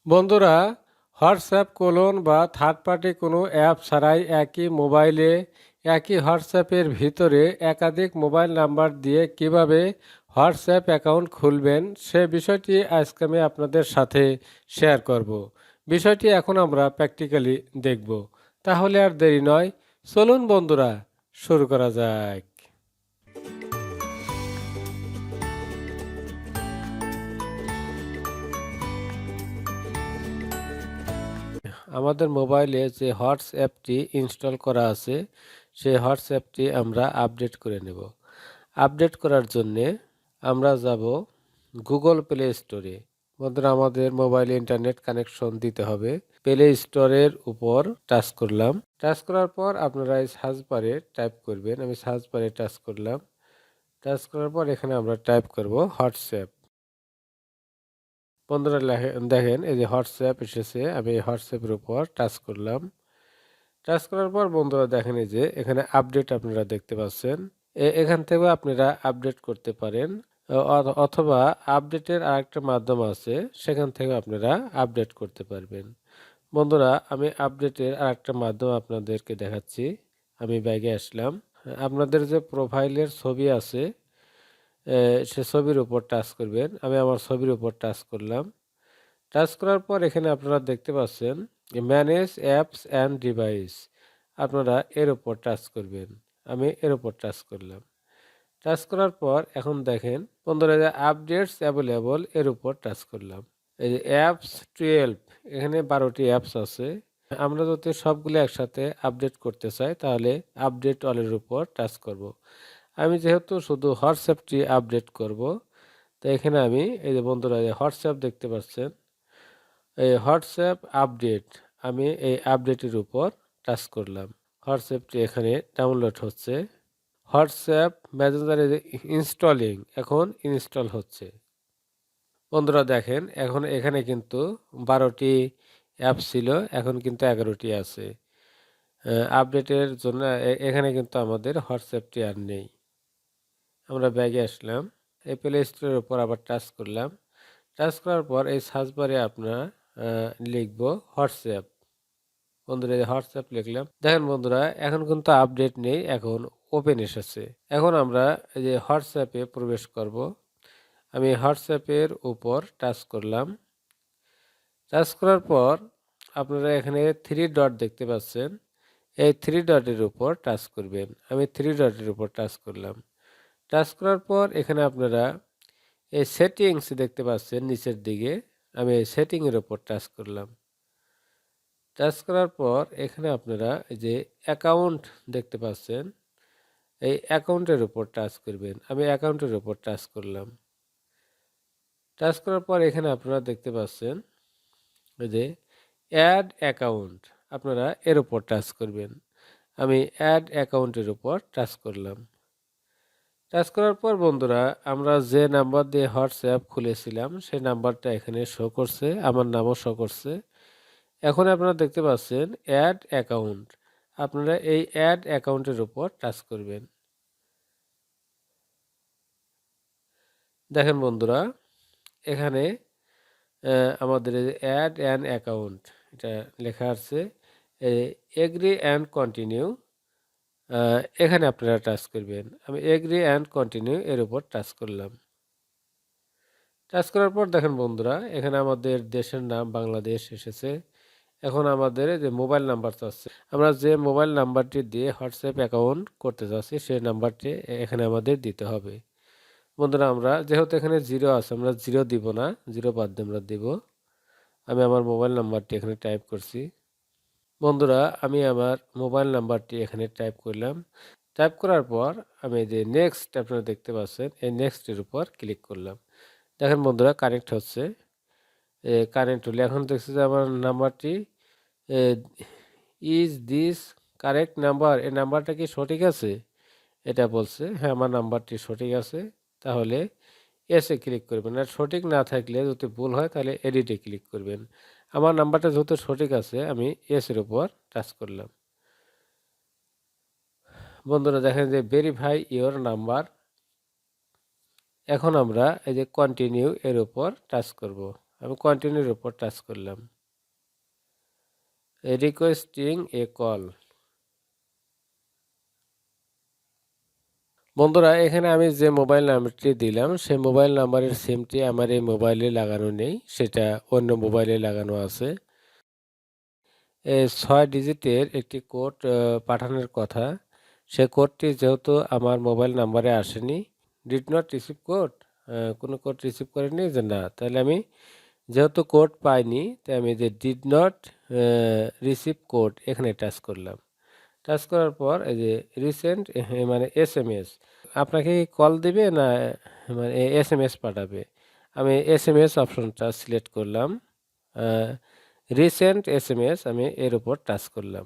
বন্ধুরা, WhatsApp colon বা third party কোনো অ্যাপ ছাড়াই একই মোবাইলে একই হোয়াটসঅ্যাপের ভিতরে একাধিক মোবাইল নাম্বার দিয়ে কিভাবে হোয়াটসঅ্যাপ অ্যাকাউন্ট খুলবেন সে বিষয়টি আজকে আমি আপনাদের সাথে শেয়ার করব। বিষয়টি এখন আমরা প্র্যাকটিক্যালি দেখব। তাহলে আর দেরি নয়, চলুন বন্ধুরা শুরু করা যাক। আমাদের মোবাইলে যে হোয়াটসঅ্যাপটি ইনস্টল করা আছে সেই হোয়াটসঅ্যাপটি আমরা আপডেট করে নেব। আপডেট করার জন্যে আমরা যাব গুগল প্লে স্টোরে। বন্ধুরা, আমাদের মোবাইলে ইন্টারনেট কানেকশন দিতে হবে। প্লে স্টোরের উপর টাচ করলাম। টাচ করার পর আপনারা এই সার্চ বারে টাইপ করবেন। আমি সার্চ বারে টাচ করলাম। টাচ করার পর এখানে আমরা টাইপ করব হোয়াটসঅ্যাপ। বন্ধুরা দেখেন, এই যে হোয়াটসঅ্যাপ এসেছে। আমি এই হোয়াটসঅ্যাপের উপর টাচ করলাম। টাচ করার পর বন্ধুরা দেখেন, এই যে এখানে আপডেট আপনারা দেখতে পাচ্ছেন। এখান থেকে আপনারা আপডেট করতে পারেন, অথবা আপডেটের আরেকটা মাধ্যম আছে, সেখান থেকে আপনারা আপডেট করতে পারবেন। বন্ধুরা, আমি আপডেটের আরেকটা মাধ্যম আপনাদেরকে দেখাচ্ছি। আমি ব্যাগে আসলাম। আপনাদের যে প্রোফাইলের ছবি আছে সে ছবির উপর টাচ করবেন। আমি আমার ছবির উপর টাচ করলাম। টাচ করার পর এখানে আপনারা দেখতে পাচ্ছেন ম্যানেজ অ্যাপস অ্যান্ড ডিভাইস। আপনারা এর উপর টাচ করবেন। আমি এর উপর টাচ করলাম। টাচ করার পর এখন দেখেন বন্ধুরা, যে আপডেটস অ্যাভেলেবল এর উপর টাচ করলাম। এই যে অ্যাপস 12, এখানে 12টি অ্যাপস আছে। আমরা যদি সবগুলো একসাথে আপডেট করতে চাই তাহলে আপডেট অলের উপর টাচ করব। আমি যেহেতু শুধু হোয়াটসঅ্যাপটি আপডেট করব, তো এখানে আমি এই যে বন্ধুরা হোয়াটসঅ্যাপ দেখতে পাচ্ছেন, এই হোয়াটসঅ্যাপ আপডেট, আমি এই আপডেটের উপর টাচ করলাম। হোয়াটসঅ্যাপটি এখানে ডাউনলোড হচ্ছে। হোয়াটসঅ্যাপ মেসেঞ্জারে ইনস্টলিং, এখন ইনস্টল হচ্ছে। বন্ধুরা দেখেন, এখন এখানে কিন্তু 12টি অ্যাপ ছিল, এখন কিন্তু 11টি আছে। আপডেটের জন্য এখানে কিন্তু আমাদের হোয়াটসঅ্যাপটি আর নেই। আমরা ব্যাগে আসলাম। এই প্লে স্টোরের উপর আবার টাচ করলাম। টাচ করার পর এই সার্চ বারে আপনার লিখব হোয়াটসঅ্যাপ। বন্ধুরা, হোয়াটসঅ্যাপ লিখলাম। দেখেন বন্ধুরা, এখন কিন্তু আপডেট নেই, এখন ওপেন এসেছে। এখন আমরা এই যে হোয়াটসঅ্যাপে প্রবেশ করব। আমি হোয়াটসঅ্যাপের উপর টাচ করলাম। টাচ করার পর আপনারা এখানে 3 ডট দেখতে পাচ্ছেন। এই 3 ডটের উপর টাচ করবেন। আমি 3 ডটের উপর টাচ করলাম। টাচ করার পর এখানে আপনারা এই সেটিংস দেখতে পাচ্ছেন নিচের দিকে। আমি এই সেটিংয়ের উপর টাচ করলাম। টাচ করার পর এখানে আপনারা এই যে অ্যাকাউন্ট দেখতে পাচ্ছেন, এই অ্যাকাউন্টের উপর টাচ করবেন। আমি অ্যাকাউন্টের উপর টাচ করলাম। টাচ করার পর এখানে আপনারা দেখতে পাচ্ছেন এই যে অ্যাড অ্যাকাউন্ট, আপনারা এর উপর টাচ করবেন। আমি অ্যাড অ্যাকাউন্টের উপর টাচ করলাম। টাচ করার পর বন্ধুরা, আমরা যে নাম্বার দিয়ে হোয়াটসঅ্যাপ খুলেছিলাম সেই নাম্বারটা এখানে শো করছে, আমার নামও শো করছে। এখন আপনারা দেখতে পাচ্ছেন অ্যাড অ্যাকাউন্ট, আপনারা এই অ্যাড অ্যাকাউন্টের উপর টাচ করবেন। দেখেন বন্ধুরা, এখানে আমাদের অ্যাড অ্যান অ্যাকাউন্ট এটা লেখা আছে। এগ্রি অ্যান্ড কন্টিনিউ, এখানে আপনারা টাচ করবেন। আমি এগ্রি অ্যান্ড কন্টিনিউ এর উপর টাচ করলাম। টাচ করার পর দেখেন বন্ধুরা, এখানে আমাদের দেশের নাম বাংলাদেশ এসেছে। এখন আমাদের যে মোবাইল নাম্বার চাচ্ছে, আমরা যে মোবাইল নাম্বারটি দিয়ে হোয়াটসঅ্যাপ অ্যাকাউন্ট করতে চাচ্ছি সেই নাম্বারটি এখানে আমাদের দিতে হবে। বন্ধুরা, আমরা যেহেতু এখানে 0 আছে, আমরা 0 দিব না, 0 বাদ দিয়ে আমরা দিব। আমি আমার মোবাইল নাম্বারটি এখানে টাইপ করছি। বন্ধুরা, আমি আমার মোবাইল নাম্বারটি এখানে টাইপ করলাম। টাইপ করার পর আমি যে নেক্সট আপনারা দেখতে পাচ্ছেন, এই নেক্সটের উপর ক্লিক করলাম। দেখেন বন্ধুরা, কানেক্ট হচ্ছে। কানেক্ট হলে এখন দেখছি যে আমার নাম্বারটি ইজ দিস কারেক্ট নাম্বার, এই নাম্বারটা কি সঠিক আছে, এটা বলছে। হ্যাঁ, আমার নাম্বারটি সঠিক আছে। তাহলে এসে ক্লিক করবেন। আর সঠিক না থাকলে, যদি ভুল হয় তাহলে এডিটে ক্লিক করবেন। আমার নাম্বারটা যেহেতু সঠিক আছে, আমি এসের উপর টাচ করলাম। বন্ধুরা দেখেন যে ভেরিফাই ইওর নাম্বার। এখন আমরা এই যে কন্টিনিউ এর উপর টাচ করব। আমি কন্টিনিউর উপর টাচ করলাম। রিকোয়েস্টিং এ কল। বন্ধুরা এখানে আমি যে মোবাইল নাম্বারটি দিলাম সেই মোবাইল নাম্বারের সিমটি আমার এই মোবাইলে লাগানো নেই, সেটা অন্য মোবাইলে লাগানো আছে। 6 ডিজিটের একটি কোড পাঠানোর কথা। সে কোডটি যেহেতু আমার মোবাইল নাম্বারে আসেনি, ডিড নট রিসিভ কোড, কোনো কোড রিসিভ করেনি, যে না, তাহলে আমি যেহেতু কোড পাইনি তাই আমি যে ডিড নট রিসিভ কোড এখানে টাচ করলাম। টাচ করার পর এই যে রিসেন্ট মানে এসএমএস, আপনাকে কল দিবে না মানে এসএমএস পাঠাবে, আমি এসএমএস অপশনটা সিলেক্ট করলাম। রিসেন্ট এসএমএস আমি এর উপর টাচ করলাম।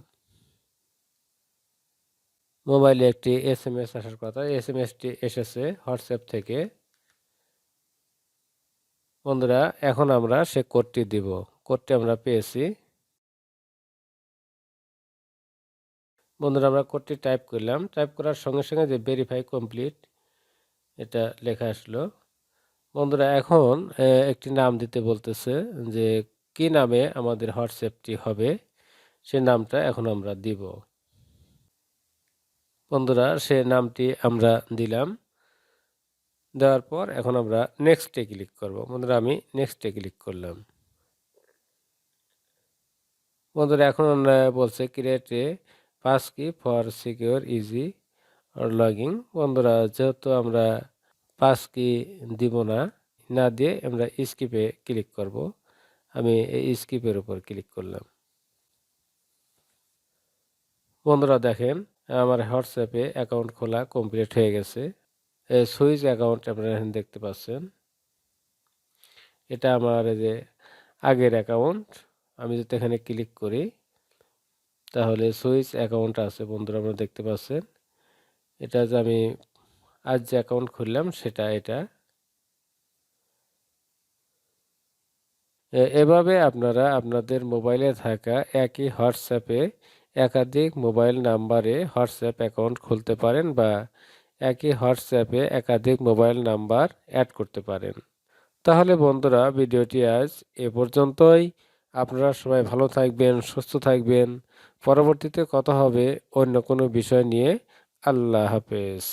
মোবাইলে একটি এসএমএস আসার কথা, এসএমএসটি এসেছে হোয়াটসঅ্যাপ থেকে। বন্ধুরা এখন আমরা সে কোডটি দিব, কোডটি আমরা পেয়েছি। বন্ধুরা আমরা কোডটি টাইপ করলাম, টাইপ করার সঙ্গে সঙ্গে যে ভেরিফাই কমপ্লিট এটা লেখা আসলো। বন্ধুরা এখন একটি নাম দিতে বলতেছে, যে কি নামে আমাদের হোয়াটসঅ্যাপটি হবে সে নামটা এখন আমরা দিব। বন্ধুরা সে নামটি আমরা দিলাম, দেওয়ার পর এখন আমরা নেক্সটে ক্লিক করব। বন্ধুরা আমি নেক্সটে ক্লিক করলাম। বন্ধুরা এখন আমরা বলছে create a passkey for secure easy আর লগইন। বন্ধুরা যেহেতু আমরা পাস কি দিব না, না দিয়ে আমরা স্কিপে ক্লিক করব। আমি এই স্কিপের উপর ক্লিক করলাম। বন্ধুরা দেখেন আমার হোয়াটসঅ্যাপে অ্যাকাউন্ট খোলা কমপ্লিট হয়ে গেছে। সুইচ অ্যাকাউন্ট আপনারা এখানে দেখতে পাচ্ছেন, এটা আমার এই যে আগের অ্যাকাউন্ট। আমি যদি এখানে ক্লিক করি তাহলে সুইচ অ্যাকাউন্ট আছে, বন্ধুরা আপনারা দেখতে পাচ্ছেন। এটা যে আমি আজ যে অ্যাকাউন্ট খুললাম সেটা এটা। এভাবে আপনারা আপনাদের মোবাইলে থাকা একই হোয়াটসঅ্যাপে একাধিক মোবাইল নাম্বারে হোয়াটসঅ্যাপ অ্যাকাউন্ট খুলতে পারেন, বা একই হোয়াটসঅ্যাপে একাধিক মোবাইল নাম্বার অ্যাড করতে পারেন। তাহলে বন্ধুরা ভিডিওটি আজ এ পর্যন্তই। আপনারা সবাই ভালো থাকবেন, সুস্থ থাকবেন। পরবর্তীতে কথা হবে অন্য কোনো বিষয় নিয়ে। আল্লাহ হাফেজ।